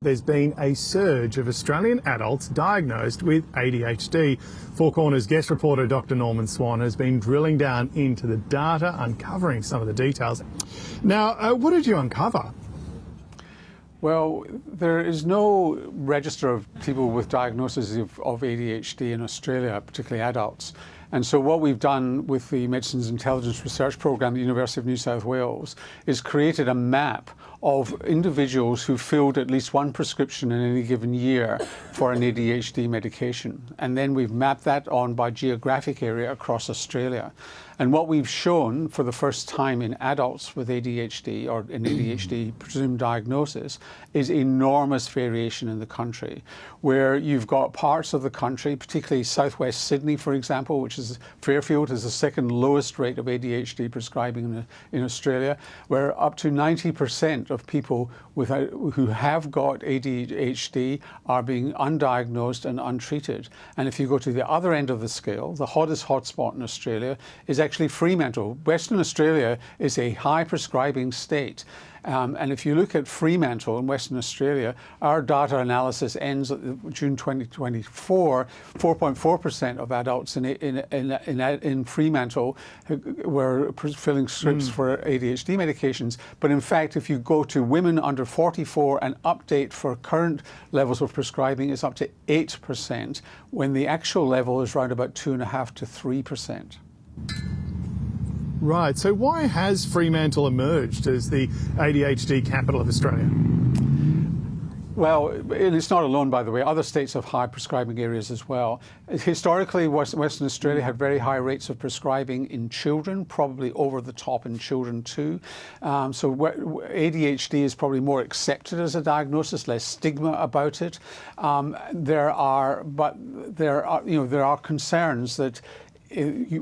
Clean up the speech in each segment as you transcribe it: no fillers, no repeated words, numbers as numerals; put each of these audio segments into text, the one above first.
there's been a surge of Australian adults diagnosed with ADHD. Four Corners guest reporter Dr. Norman Swan has been drilling down into the data, uncovering some of the details. Now, what did you uncover? Well, there is no register of people with diagnoses of ADHD in Australia, particularly adults. And so what we've done with the Medicines Intelligence Research Programme at the University of New South Wales is created a map of individuals who filled at least one prescription in any given year for an ADHD medication. And then we've mapped that on by geographic area across Australia. And what we've shown for the first time in adults with ADHD or an ADHD presumed diagnosis is enormous variation in the country, where you've got parts of the country, particularly southwest Sydney, for example, which is Fairfield, has the second lowest rate of ADHD prescribing in Australia, where up to 90% of people who have got ADHD are being undiagnosed and untreated. And if you go to the other end of the scale, the hottest hotspot in Australia is actually Fremantle. Western Australia is a high prescribing state. And if you look at Fremantle in Western Australia, our data analysis ends at June 2024, 4.4% of adults in Fremantle were filling scripts for ADHD medications. But in fact, if you go to women under 44 and update for current levels of prescribing, it's up to 8%, when the actual level is around about 2.5% to 3%. Right, so why has Fremantle emerged as the ADHD capital of Australia? Well, and it's not alone, by the way. Other states have high prescribing areas as well. Historically, Western Australia had very high rates of prescribing in children, probably over the top in children too. So ADHD is probably more accepted as a diagnosis, less stigma about it. There are concerns that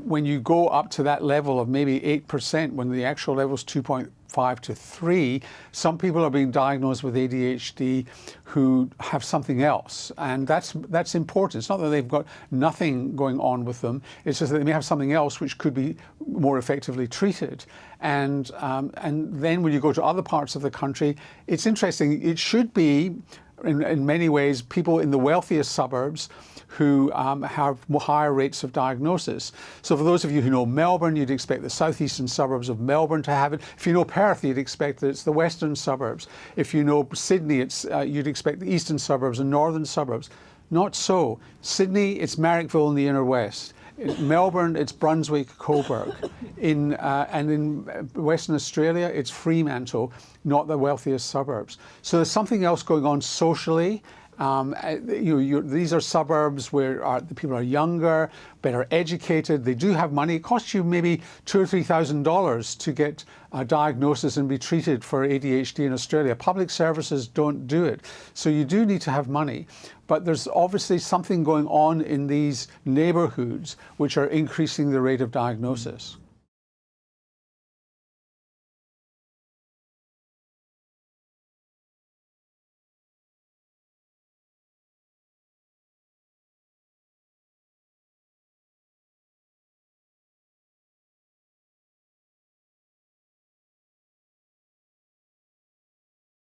when you go up to that level of maybe 8%, when the actual level is 2.5 to 3, some people are being diagnosed with ADHD who have something else, and that's important. It's not that they've got nothing going on with them, it's just that they may have something else which could be more effectively treated. And then when you go to other parts of the country, it's interesting, it should be in many ways people in the wealthiest suburbs who have higher rates of diagnosis. So for those of you who know Melbourne, you'd expect the southeastern suburbs of Melbourne to have it. If you know Perth, you'd expect that it's the western suburbs. If you know Sydney, you'd expect the eastern suburbs and northern suburbs. Not so. Sydney, it's Marrickville in the inner west. In Melbourne, it's Brunswick, Coburg. And in Western Australia, it's Fremantle, not the wealthiest suburbs. So there's something else going on socially. These are suburbs where the people are younger, better educated. They do have money. It costs you maybe $2,000 or $3,000 to get a diagnosis and be treated for ADHD in Australia. Public services don't do it. So you do need to have money. But there's obviously something going on in these neighbourhoods which are increasing the rate of diagnosis.